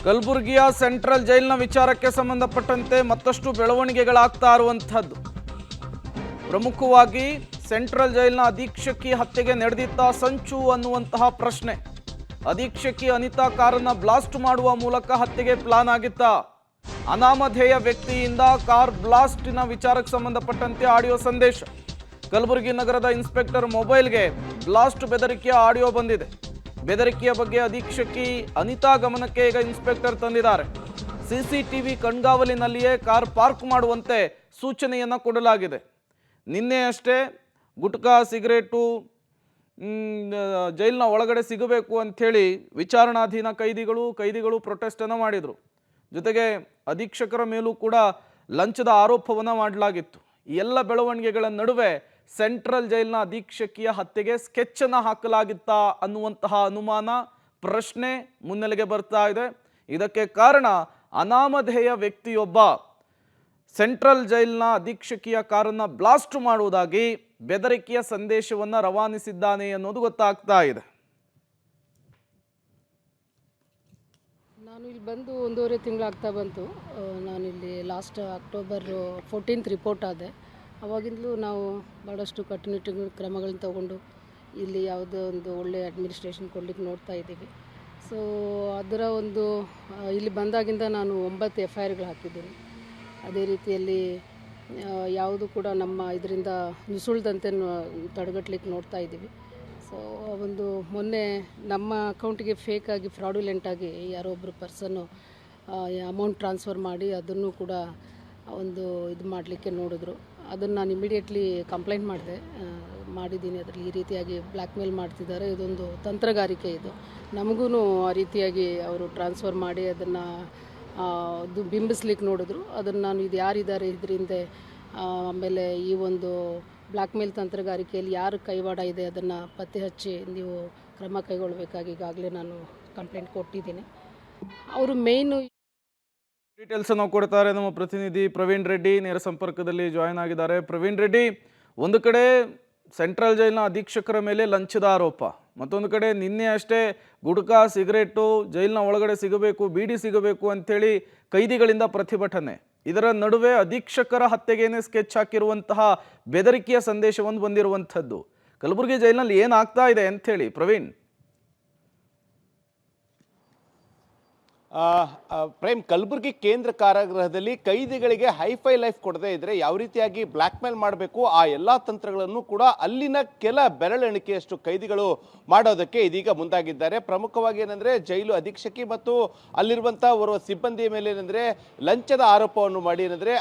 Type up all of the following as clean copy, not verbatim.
ಕಲಬುರಗಿಯ ಸೆಂಟ್ರಲ್ ಜೈಲಿನ ವಿಚಾರಕ್ಕೆ ಸಂಬಂಧಪಟ್ಟಂತೆ ಮತ್ತಷ್ಟು ಬೆಳವಣಿಗೆಗಳಾಗ್ತಾ ಇರುವಂತದ್ದು. ಪ್ರಮುಖವಾಗಿ ಸೆಂಟ್ರಲ್ ಜೈಲಿನ ಅಧೀಕ್ಷಕಿ ಹತ್ಯೆಗೆ ನಡೆದಿದ್ದ ಸಂಚು ಅನ್ನುವಂತಹ ಪ್ರಶ್ನೆ. ಅಧೀಕ್ಷಕಿ ಅನಿತಾ ಕಾರನ್ನ ಬ್ಲಾಸ್ಟ್ ಮಾಡುವ ಮೂಲಕ ಹತ್ಯೆಗೆ ಪ್ಲಾನ್ ಆಗಿತ್ತ. ಅನಾಮಧೇಯ ವ್ಯಕ್ತಿಯಿಂದ ಕಾರ್ ಬ್ಲಾಸ್ಟಿನ ವಿಚಾರಕ್ಕೆ ಸಂಬಂಧಪಟ್ಟಂತೆ ಆಡಿಯೋ ಸಂದೇಶ. ಕಲಬುರಗಿ ನಗರದ ಇನ್ಸ್ಪೆಕ್ಟರ್ ಮೊಬೈಲ್ಗೆ ಬ್ಲಾಸ್ಟ್ ಬೆದರಿಕೆಯ ಆಡಿಯೋ ಬಂದಿದೆ. ಬೆದರಿಕೆಯ ಬಗ್ಗೆ ಅಧೀಕ್ಷಕಿ ಅನಿತಾ ಗಮನಕ್ಕೆ ಈಗ ಇನ್ಸ್ಪೆಕ್ಟರ್ ತಂದಿದ್ದಾರೆ. ಸಿಸಿಟಿವಿ ಕಣ್ಗಾವಲಿನಲ್ಲಿಯೇ ಕಾರ್ ಪಾರ್ಕ್ ಮಾಡುವಂತೆ ಸೂಚನೆಯನ್ನು ಕೊಡಲಾಗಿದೆ. ನಿನ್ನೆ ಅಷ್ಟೇ ಗುಟ್ಕಾ ಸಿಗರೇಟು ಜೈಲಿನ ಒಳಗಡೆ ಸಿಗಬೇಕು ಅಂಥೇಳಿ ವಿಚಾರಣಾಧೀನ ಕೈದಿಗಳು ಪ್ರೊಟೆಸ್ಟನ್ನು ಮಾಡಿದರು. ಜೊತೆಗೆ ಅಧೀಕ್ಷಕರ ಮೇಲೂ ಕೂಡ ಲಂಚದ ಆರೋಪವನ್ನು ಮಾಡಲಾಗಿತ್ತು. ಈ ಎಲ್ಲ ಬೆಳವಣಿಗೆಗಳ ನಡುವೆ ಸೆಂಟ್ರಲ್ ಜೈಲಿನ ಅಧೀಕ್ಷಕಿಯ ಹತ್ಯೆಗೆ ಸ್ಕೆಚ್ಚನ್ನು ಹಾಕಲಾಗಿತ್ತಾ ಅನ್ನುವಂತಹ ಅನುಮಾನ, ಪ್ರಶ್ನೆ ಮುನ್ನೆಲೆಗೆ ಬರ್ತಾ ಇದೆ. ಇದಕ್ಕೆ ಕಾರಣ ಅನಾಮಧೇಯ ವ್ಯಕ್ತಿಯೊಬ್ಬ ಸೆಂಟ್ರಲ್ ಜೈಲಿನ ಅಧೀಕ್ಷಕಿಯ ಕಾರನ್ನು ಬ್ಲಾಸ್ಟ್ ಮಾಡುವುದಾಗಿ ಬೆದರಿಕೆಯ ಸಂದೇಶವನ್ನು ರವಾನಿಸಿದ್ದಾನೆ ಅನ್ನೋದು ಗೊತ್ತಾಗ್ತಾ ಇದೆ. ನಾನು ಇಲ್ಲಿ ಬಂದು 1.5 ತಿಂಗಳಾಗ್ತಾ ಬಂತು. ನಾನಿಲ್ಲಿ ಲಾಸ್ಟ್ ಅಕ್ಟೋಬರ್ 14th ರಿಪೋರ್ಟ್ ಆದೆ. ಅವಾಗಿಂದಲೂ ನಾವು ಭಾಳಷ್ಟು ಕಟ್ಟುನಿಟ್ಟಿನ ಕ್ರಮಗಳನ್ನ ತಗೊಂಡು ಇಲ್ಲಿ ಯಾವುದೋ ಒಂದು ಒಳ್ಳೆಯ ಅಡ್ಮಿನಿಸ್ಟ್ರೇಷನ್ ಕೊಡಲಿಕ್ಕೆ ನೋಡ್ತಾ ಇದ್ದೀವಿ. ಸೊ ಅದರ ಒಂದು ಇಲ್ಲಿ ಬಂದಾಗಿಂದ ನಾನು 9 FIRಗಳು ಹಾಕಿದ್ದೀನಿ. ಅದೇ ರೀತಿಯಲ್ಲಿ ಯಾವುದು ಕೂಡ ನಮ್ಮ ಇದರಿಂದ ನುಸುಳ್ದಂತೆ ತಡೆಗಟ್ಟಲಿಕ್ಕೆ ನೋಡ್ತಾ ಇದ್ದೀವಿ. ಸೊ ಒಂದು ಮೊನ್ನೆ ನಮ್ಮ ಅಕೌಂಟಿಗೆ ಫೇಕಾಗಿ ಫ್ರಾಡುಲೆಂಟಾಗಿ ಯಾರೋ ಒಬ್ಬರು ಪರ್ಸನ್ನು ಅಮೌಂಟ್ ಟ್ರಾನ್ಸ್ಫರ್ ಮಾಡಿ ಅದನ್ನು ಕೂಡ ಒಂದು ಇದು ಮಾಡಲಿಕ್ಕೆ ನೋಡಿದ್ರು. ಅದನ್ನು ನಾನು ಇಮಿಡಿಯೇಟ್ಲಿ ಕಂಪ್ಲೇಂಟ್ ಮಾಡಿದ್ದೀನಿ. ಅದರಲ್ಲಿ ಈ ರೀತಿಯಾಗಿ ಬ್ಲ್ಯಾಕ್ ಮೇಲ್ ಮಾಡ್ತಿದ್ದಾರೆ, ಇದೊಂದು ತಂತ್ರಗಾರಿಕೆ, ಇದು ನಮಗೂ ಆ ರೀತಿಯಾಗಿ ಅವರು ಟ್ರಾನ್ಸ್ಫರ್ ಮಾಡಿ ಅದನ್ನು ಅದು ಬಿಂಬಿಸ್ಲಿಕ್ಕೆ ನೋಡಿದ್ರು. ಅದನ್ನು ನಾನು ಇದು ಯಾರಿದ್ದಾರೆ ಇದರಿಂದ, ಆಮೇಲೆ ಈ ಒಂದು ಬ್ಲ್ಯಾಕ್ ಮೇಲ್ ತಂತ್ರಗಾರಿಕೆಯಲ್ಲಿ ಯಾರು ಕೈವಾಡ ಇದೆ ಅದನ್ನು ಪತ್ತೆ ಹಚ್ಚಿ ನೀವು ಕ್ರಮ ಕೈಗೊಳ್ಳಬೇಕಾಗಿ ಈಗಾಗಲೇ ನಾನು ಕಂಪ್ಲೇಂಟ್ ಕೊಟ್ಟಿದ್ದೀನಿ. ಅವರು ಮೇಯ್ನು ಡೀಟೇಲ್ಸ್ ಅನ್ನು ಕೊಡ್ತಾರೆ ನಮ್ಮ ಪ್ರತಿನಿಧಿ ಪ್ರವೀಣ್ ರೆಡ್ಡಿ, ನೇರ ಸಂಪರ್ಕದಲ್ಲಿ ಜಾಯ್ನ್ ಆಗಿದ್ದಾರೆ. ಪ್ರವೀಣ್ ರೆಡ್ಡಿ, ಒಂದು ಕಡೆ ಸೆಂಟ್ರಲ್ ಜೈಲಿನ ಅಧೀಕ್ಷಕರ ಮೇಲೆ ಲಂಚದ ಆರೋಪ, ಮತ್ತೊಂದು ಕಡೆ ನಿನ್ನೆ ಅಷ್ಟೇ ಗುಡ್ಕಾ ಸಿಗರೇಟು ಜೈಲಿನ ಒಳಗಡೆ ಸಿಗಬೇಕು, ಬೀಡಿ ಸಿಗಬೇಕು ಅಂಥೇಳಿ ಕೈದಿಗಳಿಂದ ಪ್ರತಿಭಟನೆ. ಇದರ ನಡುವೆ ಅಧೀಕ್ಷಕರ ಹತ್ಯೆಗೇನೆ ಸ್ಕೆಚ್ ಹಾಕಿರುವಂತಹ ಬೆದರಿಕೆಯ ಸಂದೇಶವನ್ನು ಬಂದಿರುವಂಥದ್ದು. ಕಲಬುರಗಿ ಜೈಲಿನಲ್ಲಿ ಏನಾಗ್ತಾ ಇದೆ ಅಂಥೇಳಿ ಪ್ರವೀಣ್? ಪ್ರೇಮ್, ಕಲಬುರಗಿ ಕೇಂದ್ರ ಕಾರಾಗೃಹದಲ್ಲಿ ಕೈದಿಗಳಿಗೆ ಹೈಫೈ ಲೈಫ್ ಕೊಡದೇ ಇದ್ರೆ ಯಾವ ರೀತಿಯಾಗಿ ಬ್ಲ್ಯಾಕ್ ಮೇಲ್ ಮಾಡಬೇಕು ಆ ಎಲ್ಲ ತಂತ್ರಗಳನ್ನು ಕೂಡ ಅಲ್ಲಿನ ಕೆಲ ಬೆರಳೆಣಿಕೆಯಷ್ಟು ಕೈದಿಗಳು ಮಾಡೋದಕ್ಕೆ ಇದೀಗ ಮುಂದಾಗಿದ್ದಾರೆ. ಪ್ರಮುಖವಾಗಿ ಏನಂದ್ರೆ ಜೈಲು ಅಧೀಕ್ಷಕಿ ಮತ್ತು ಅಲ್ಲಿರುವಂತಹ ಓರ್ವ ಸಿಬ್ಬಂದಿಯ ಮೇಲೆ ಏನಂದ್ರೆ ಲಂಚದ ಆರೋಪವನ್ನು ಮಾಡಿ ಏನಂದ್ರೆ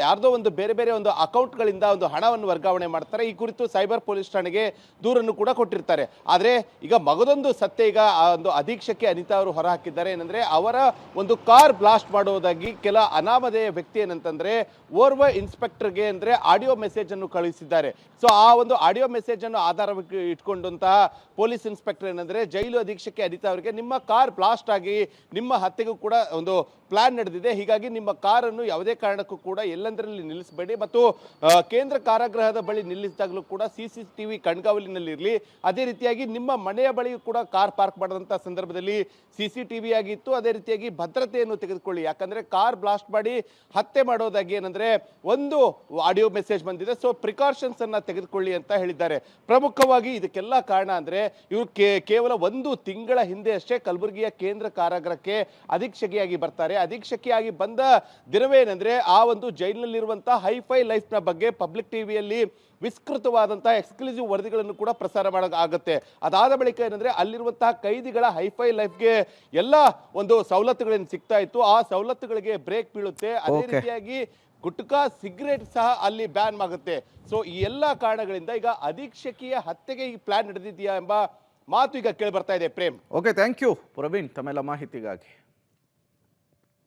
ಯಾರ್ದೋ ಒಂದು ಬೇರೆ ಬೇರೆ ಒಂದು ಅಕೌಂಟ್ಗಳಿಂದ ಒಂದು ಹಣವನ್ನು ವರ್ಗಾವಣೆ ಮಾಡ್ತಾರೆ. ಈ ಕುರಿತು ಸೈಬರ್ ಪೊಲೀಸ್ ಠಾಣೆಗೆ ದೂರನ್ನು ಕೂಡ ಕೊಟ್ಟಿರ್ತಾರೆ. ಆದರೆ ಈಗ ಮಗದೊಂದು ಸತ್ಯ ಈಗ ಆ ಒಂದು ಅಧೀಕ್ಷಕಿ ಅನಿತಾ ಅವರು ಹೊರಹಾಕಿದ್ದಾರೆ. ಅವರ ಒಂದು ಕಾರ್ ಬ್ಲಾಸ್ಟ್ ಮಾಡುವುದಾಗಿ ಕೆಲ ಅನಾಮಧೇಯ ವ್ಯಕ್ತಿ ಏನಂತಂದ್ರೆ ಓರ್ವ ಇನ್ಸ್ಪೆಕ್ಟರ್ಗೆ ಅಂದ್ರೆ ಆಡಿಯೋ ಮೆಸೇಜ್ ಅನ್ನು ಕಳುಹಿಸಿದ್ದಾರೆ. ಸೊ ಆ ಒಂದು ಆಡಿಯೋ ಮೆಸೇಜ್ ಅನ್ನು ಆಧಾರವಾಗಿ ಇಟ್ಕೊಂಡಂತಹ ಪೊಲೀಸ್ ಇನ್ಸ್ಪೆಕ್ಟರ್ ಏನಂದ್ರೆ ಜೈಲು ಅಧೀಕ್ಷಕಿ ಅನಿತಾ ಅವರಿಗೆ ನಿಮ್ಮ ಕಾರ್ ಬ್ಲಾಸ್ಟ್ ಆಗಿ ನಿಮ್ಮ ಹತ್ಯೆಗೂ ಕೂಡ ಒಂದು ಪ್ಲಾನ್ ನಡೆದಿದೆ, ಹೀಗಾಗಿ ನಿಮ್ಮ ಕಾರನ್ನು ಯಾವುದೇ ಕಾರಣಕ್ಕೂ ಕೂಡ ಎಲ್ಲಂದರಲ್ಲಿ ನಿಲ್ಲಿಸಬೇಡಿ ಮತ್ತು ಕೇಂದ್ರ ಕಾರಾಗೃಹದ ಬಳಿ ನಿಲ್ಲಿಸಿದಾಗಲೂ ಕೂಡ CCTV ಕಣ್ಗಾವಲಿನಲ್ಲಿರಲಿ. ಅದೇ ರೀತಿಯಾಗಿ ನಿಮ್ಮ ಮನೆಯ ಬಳಿ ಕೂಡ ಕಾರ್ ಪಾರ್ಕ್ ಮಾಡಿದಂಥ ಸಂದರ್ಭದಲ್ಲಿ CCTV ಆಗಿತ್ತು. ಅದೇ ರೀತಿಯಾಗಿ ಭದ್ರತೆಯನ್ನು ತೆಗೆದುಕೊಳ್ಳಿ, ಯಾಕಂದ್ರೆ ಕಾರ್ ಬ್ಲಾಸ್ಟ್ ಮಾಡಿ ಹತ್ಯೆ ಮಾಡೋದಾಗಿ ಏನಂದ್ರೆ ಒಂದು ಆಡಿಯೋ ಮೆಸೇಜ್ ಬಂದಿದೆ. ಸೊ ಪ್ರಿಕಾಷನ್ಸ್ ಅನ್ನ ತೆಗೆದುಕೊಳ್ಳಿ ಅಂತ ಹೇಳಿದ್ದಾರೆ. ಪ್ರಮುಖವಾಗಿ ಇದಕ್ಕೆಲ್ಲ ಕಾರಣ ಅಂದ್ರೆ ಇವರು ಕೇವಲ 1 ತಿಂಗಳ ಹಿಂದೆ ಅಷ್ಟೇ ಕಲಬುರಗಿಯ ಕೇಂದ್ರ ಕಾರಾಗೃಹಕ್ಕೆ ಅಧೀಕ್ಷಕಿಯಾಗಿ ಬರ್ತಾರೆ. ಅಧೀಕ್ಷಕಿಯಾಗಿ ಬಂದ ದಿನವೇನೆಂದ್ರೆ ಆ ಒಂದು ಜೈಲಿನಲ್ಲಿರುವಂತಹ ಹೈಫೈ ಲೈಫ್ ನ ಬಗ್ಗೆ ಪಬ್ಲಿಕ್ ಟಿವಿಯಲ್ಲಿ ವಿಸ್ತೃತವಾದಂತಹ ಎಕ್ಸ್ಕ್ಲೂಸಿವ್ ವರದಿಗಳನ್ನು ಕೂಡ ಪ್ರಸಾರ ಮಾಡೋಕ್ಕಾಗುತ್ತೆ. ಅದಾದ ಬಳಿಕ ಏನಂದ್ರೆ ಅಲ್ಲಿರುವಂತಹ ಕೈದಿಗಳ ಹೈಫೈ ಲೈಫ್ಗೆ ಎಲ್ಲ ಒಂದು ಸವಲತ್ತುಗಳೇನು ಸಿಗ್ತಾ ಇತ್ತು ಆ ಸವಲತ್ತುಗಳಿಗೆ ಬ್ರೇಕ್ ಬೀಳುತ್ತೆ. ಅದೇ ರೀತಿಯಾಗಿ ಗುಟ್ಕಾ ಸಿಗರೇಟ್ ಸಹ ಅಲ್ಲಿ ಬ್ಯಾನ್ ಆಗುತ್ತೆ. ಸೊ ಈ ಎಲ್ಲ ಕಾರಣಗಳಿಂದ ಈಗ ಅಧೀಕ್ಷಕಿಯ ಹತ್ಯೆಗೆ ಈ ಪ್ಲಾನ್ ನಡೆದಿದೆಯಾ ಎಂಬ ಮಾತು ಈಗ ಕೇಳಿ ಬರ್ತಾ ಇದೆ. Prem, okay, thank you Praveen ತಮ್ಮೆಲ್ಲ ಮಾಹಿತಿಗಾಗಿ.